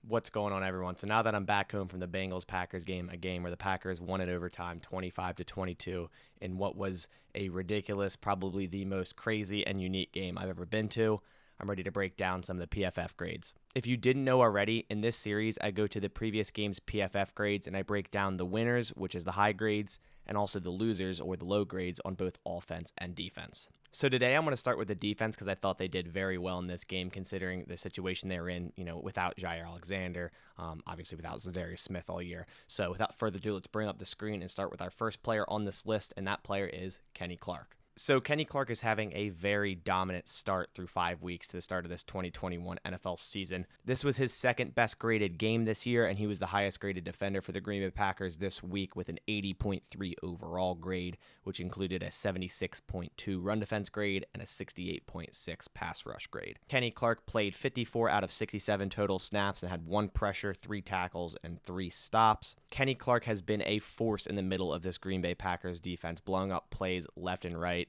What's going on, everyone? So now that I'm back home from the Bengals-Packers game, a game where the Packers won in overtime 25-22 in what was a ridiculous, probably the most crazy and unique game I've ever been to, I'm ready to break down some of the PFF grades. If you didn't know already, in this series, I go to the previous game's PFF grades and I break down the winners, which is the high grades, and also the losers, or the low grades, on both offense and defense. So today I'm going to start with the defense because I thought they did very well in this game considering the situation they were in, without Jair Alexander, obviously without Zadarius Smith all year. So without further ado, let's bring up the screen and start with our first player on this list, and that player is Kenny Clark. So Kenny Clark is having a very dominant start through 5 weeks to the start of this 2021 NFL season. This was his second best graded game this year, and he was the highest graded defender for the Green Bay Packers this week with an 80.3 overall grade, which included a 76.2 run defense grade and a 68.6 pass rush grade. Kenny Clark played 54 out of 67 total snaps and had 1 pressure, 3 tackles, and 3 stops. Kenny Clark has been a force in the middle of this Green Bay Packers defense, blowing up plays left and right.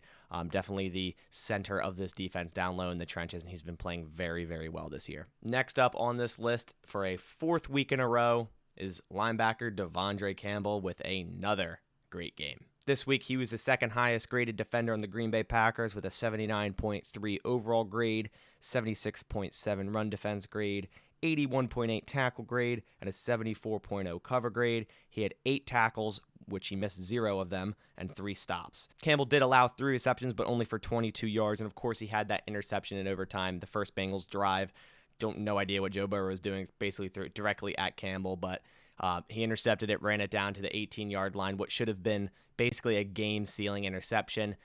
Definitely the center of this defense down low in the trenches, and he's been playing very, very well this year. Next up on this list for a 4th week in a row is linebacker Devondre Campbell with another great game. This week, he was the second highest graded defender on the Green Bay Packers with a 79.3 overall grade, 76.7 run defense grade, 81.8 tackle grade, and a 74.0 cover grade. He had 8 tackles, which he missed 0 of them, and 3 stops. Campbell did allow 3 receptions, but only for 22 yards, and of course he had that interception in overtime, the first Bengals drive. No idea what Joe Burrow was doing, basically threw it directly at Campbell, but he intercepted it, ran it down to the 18-yard line, what should have been basically a game-sealing interception.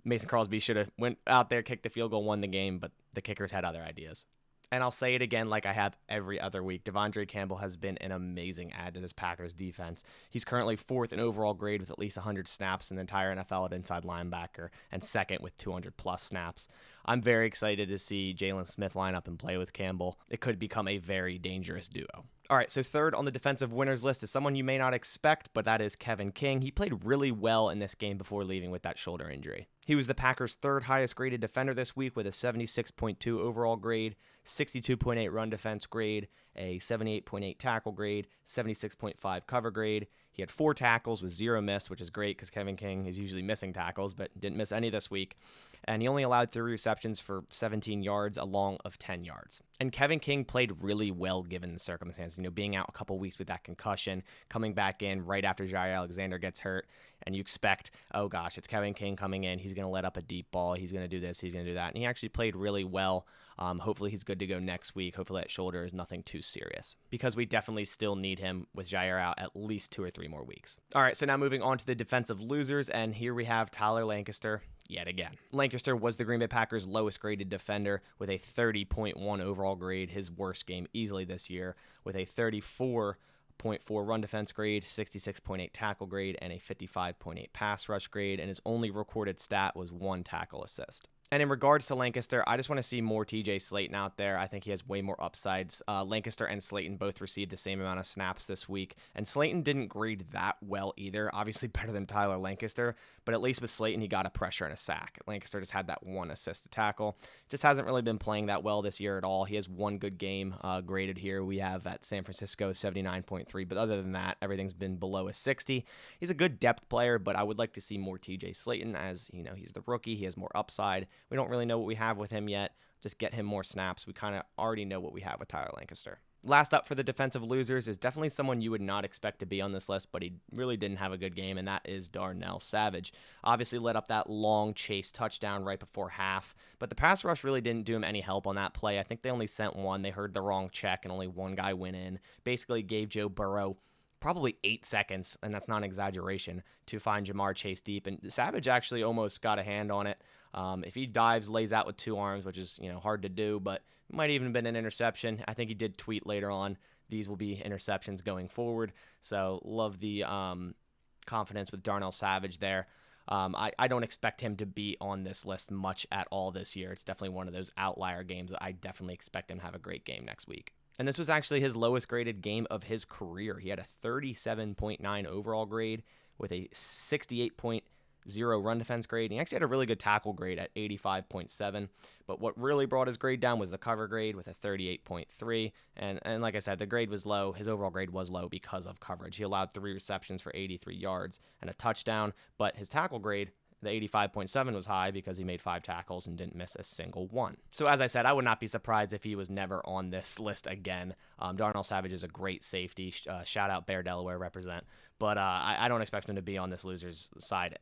Mason Crosby should have went out there, kicked the field goal, won the game, but the kickers had other ideas. And I'll say it again like I have every other week. Devondre Campbell has been an amazing add to this Packers defense. He's currently 4th in overall grade with at least 100 snaps in the entire NFL at inside linebacker, and 2nd with 200-plus snaps. I'm very excited to see Jalen Smith line up and play with Campbell. It could become a very dangerous duo. All right, so third on the defensive winners list is someone you may not expect, but that is Kevin King. He played really well in this game before leaving with that shoulder injury. He was the Packers' 3rd highest graded defender this week with a 76.2 overall grade, 62.8 run defense grade, a 78.8 tackle grade, 76.5 cover grade. He had 4 tackles with 0 missed, which is great because Kevin King is usually missing tackles, but didn't miss any this week. And he only allowed 3 receptions for 17 yards, a long of 10 yards. And Kevin King played really well given the circumstances, being out a couple weeks with that concussion, coming back in right after Jair Alexander gets hurt, and you expect, oh gosh, it's Kevin King coming in, he's going to let up a deep ball, he's going to do this, he's going to do that. And he actually played really well. Hopefully he's good to go next week. Hopefully that shoulder is nothing too serious, because we definitely still need him with Jair out at least 2 or 3 more weeks. All right, so now moving on to the defensive losers, and here we have Tyler Lancaster yet again. Lancaster was the Green Bay Packers' lowest graded defender with a 30.1 overall grade, his worst game easily this year, with a 34.4 run defense grade, 66.8 tackle grade, and a 55.8 pass rush grade, and his only recorded stat was 1 tackle assist. And in regards to Lancaster, I just want to see more TJ Slayton out there. I think he has way more upsides. Lancaster and Slayton both received the same amount of snaps this week, and Slayton didn't grade that well either. Obviously better than Tyler Lancaster, but at least with Slayton, he got a pressure and a sack. Lancaster just had that 1 assist to tackle. Just hasn't really been playing that well this year at all. He has 1 good game graded here. We have at San Francisco 79.3, but other than that, everything's been below a 60. He's a good depth player, but I would like to see more TJ Slayton as, he's the rookie. He has more upside. We don't really know what we have with him yet. Just get him more snaps. We kind of already know what we have with Tyler Lancaster. Last up for the defensive losers is definitely someone you would not expect to be on this list, but he really didn't have a good game, and that is Darnell Savage. Obviously led up that long chase touchdown right before half, but the pass rush really didn't do him any help on that play. I think they only sent 1. They heard the wrong check, and only 1 guy went in. Basically gave Joe Burrow probably 8 seconds, and that's not an exaggeration, to find Jamar Chase deep, and Savage actually almost got a hand on it. If he dives, lays out with 2 arms, which is hard to do, but it might even have been an interception. I think he did tweet later on, these will be interceptions going forward. So love the confidence with Darnell Savage there. I don't expect him to be on this list much at all this year. It's definitely one of those outlier games that I definitely expect him to have a great game next week. And this was actually his lowest graded game of his career. He had a 37.9 overall grade with a 68.9 0 run defense grade. He actually had a really good tackle grade at 85.7. But what really brought his grade down was the cover grade with a 38.3. And like I said, the grade was low. His overall grade was low because of coverage. He allowed 3 receptions for 83 yards and a touchdown. But his tackle grade, the 85.7, was high because he made 5 tackles and didn't miss a single one. So as I said, I would not be surprised if he was never on this list again. Darnell Savage is a great safety. Shout out Bear Delaware represent. But I don't expect him to be on this loser's side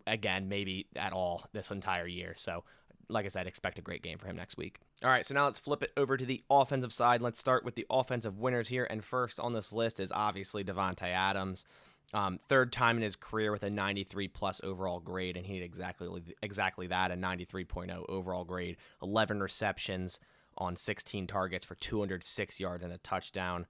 again, maybe at all this entire year. So like I said, expect a great game for him next week. All right, so now let's flip it over to the offensive side. Let's start with the offensive winners here. And first on this list is obviously Davante Adams. Third time in his career with a 93-plus overall grade, and he had exactly that, a 93.0 overall grade. 11 receptions on 16 targets for 206 yards and a touchdown.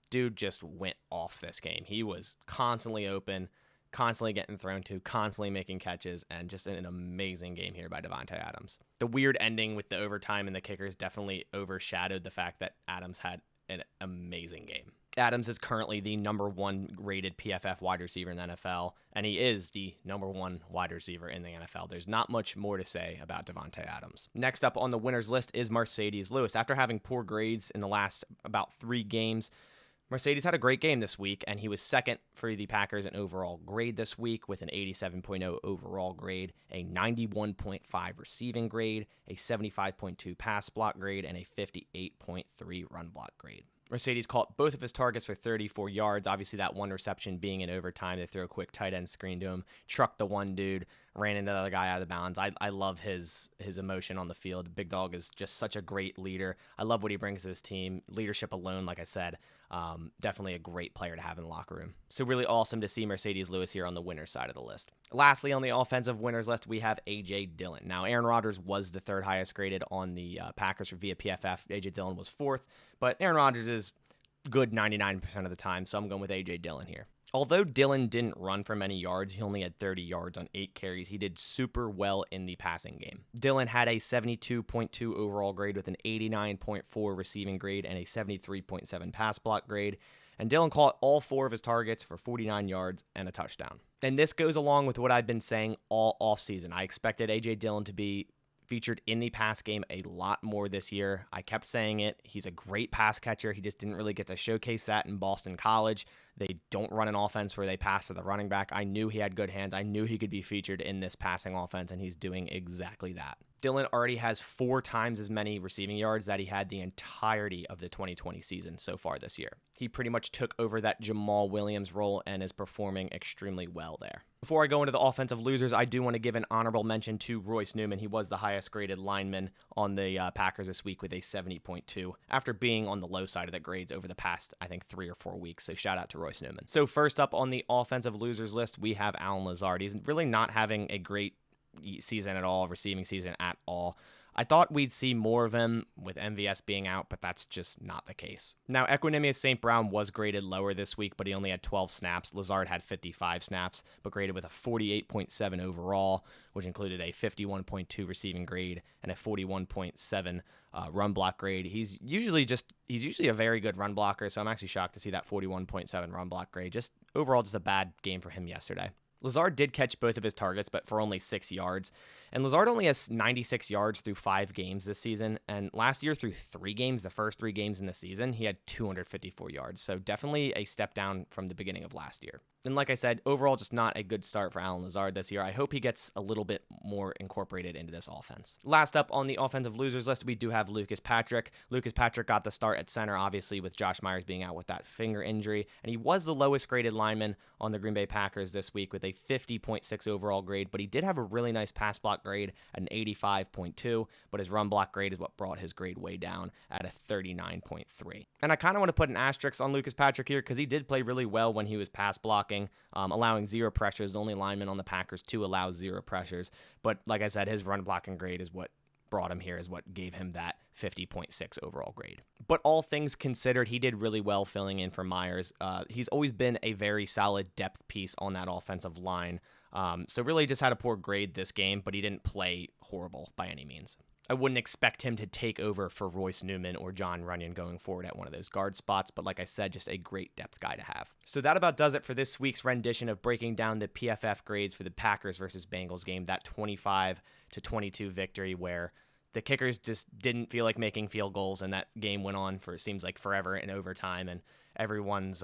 Dude just went off this game. He was constantly open, constantly getting thrown to, constantly making catches, and just an amazing game here by Davante Adams. The weird ending with the overtime and the kickers definitely overshadowed the fact that Adams had an amazing game. Adams is currently the number 1 rated PFF wide receiver in the NFL, and he is the number 1 wide receiver in the NFL. There's not much more to say about Davante Adams. Next up on the winners list is Mercedes Lewis. After having poor grades in the last about 3 games, Mercedes had a great game this week, and he was second for the Packers in overall grade this week with an 87.0 overall grade, a 91.5 receiving grade, a 75.2 pass block grade, and a 58.3 run block grade. Mercedes caught both of his targets for 34 yards. Obviously, that one reception being in overtime. They threw a quick tight end screen to him, trucked the one dude, ran into the other guy out of bounds. I love his emotion on the field. Big Dog is just such a great leader. I love what he brings to his team. Leadership alone, like I said, definitely a great player to have in the locker room. So really awesome to see Mercedes Lewis here on the winners side of the list. Lastly, on the offensive winners list, we have A.J. Dillon. Now, Aaron Rodgers was the 3rd highest graded on the Packers via PFF. A.J. Dillon was 4th, but Aaron Rodgers is good 99% of the time, so I'm going with A.J. Dillon here. Although Dillon didn't run for many yards, he only had 30 yards on 8 carries. He did super well in the passing game. Dillon had a 72.2 overall grade with an 89.4 receiving grade and a 73.7 pass block grade. And Dillon caught all 4 of his targets for 49 yards and a touchdown. And this goes along with what I've been saying all offseason. I expected A.J. Dillon to be featured in the pass game a lot more this year. I kept saying it. He's a great pass catcher. He just didn't really get to showcase that in Boston College. They don't run an offense where they pass to the running back. I knew he had good hands. I knew he could be featured in this passing offense, and he's doing exactly that. Dillon already has 4 times as many receiving yards that he had the entirety of the 2020 season so far this year. He pretty much took over that Jamal Williams role and is performing extremely well there. Before I go into the offensive losers, I do want to give an honorable mention to Royce Newman. He was the highest graded lineman on the Packers this week with a 70.2 after being on the low side of the grades over the past, I think, 3 or 4 weeks. So shout out to Royce Newman. So first up on the offensive losers list, we have Allen Lazard. He's really not having a great season at all, receiving season at all. I thought we'd see more of him with MVS being out, but that's just not the case. Now, Equanimous St. Brown was graded lower this week, but he only had 12 snaps. Lazard had 55 snaps, but graded with a 48.7 overall, which included a 51.2 receiving grade and a 41.7 run block grade. He's usually a very good run blocker, so I'm actually shocked to see that 41.7 run block grade. Just overall, just a bad game for him yesterday. Lazard did catch both of his targets, but for only 6 yards. And Lazard only has 96 yards through 5 games this season. And last year through 3 games, the first 3 games in the season, he had 254 yards. So definitely a step down from the beginning of last year. And like I said, overall, just not a good start for Allen Lazard this year. I hope he gets a little bit more incorporated into this offense. Last up on the offensive losers list, we do have Lucas Patrick. Lucas Patrick got the start at center, obviously, with Josh Myers being out with that finger injury. And he was the lowest graded lineman on the Green Bay Packers this week with a 50.6 overall grade. But he did have a really nice pass block grade at an 85.2. But his run block grade is what brought his grade way down at a 39.3. And I kind of want to put an asterisk on Lucas Patrick here because he did play really well when he was pass blocking. Allowing 0 pressures, the only lineman on the Packers to allow 0 pressures. But like I said, his run blocking grade is what brought him here, is what gave him that 50.6 overall grade. But all things considered, he did really well filling in for Myers. He's always been a very solid depth piece on that offensive line. So really just had a poor grade this game, but he didn't play horrible by any means. I wouldn't expect him to take over for Royce Newman or John Runyon going forward at one of those guard spots. But like I said, just a great depth guy to have. So that about does it for this week's rendition of breaking down the PFF grades for the Packers versus Bengals game, that 25-22 victory where the kickers just didn't feel like making field goals, and that game went on for, it seems like, forever in overtime, and everyone's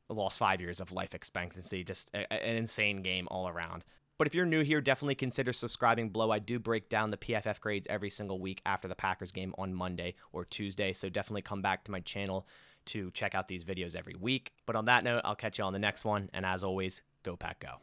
lost 5 years of life expectancy. Just an insane game all around. But if you're new here, definitely consider subscribing below. I do break down the PFF grades every single week after the Packers game on Monday or Tuesday, so definitely come back to my channel to check out these videos every week. But on that note, I'll catch you on the next one, and as always, go Pack Go.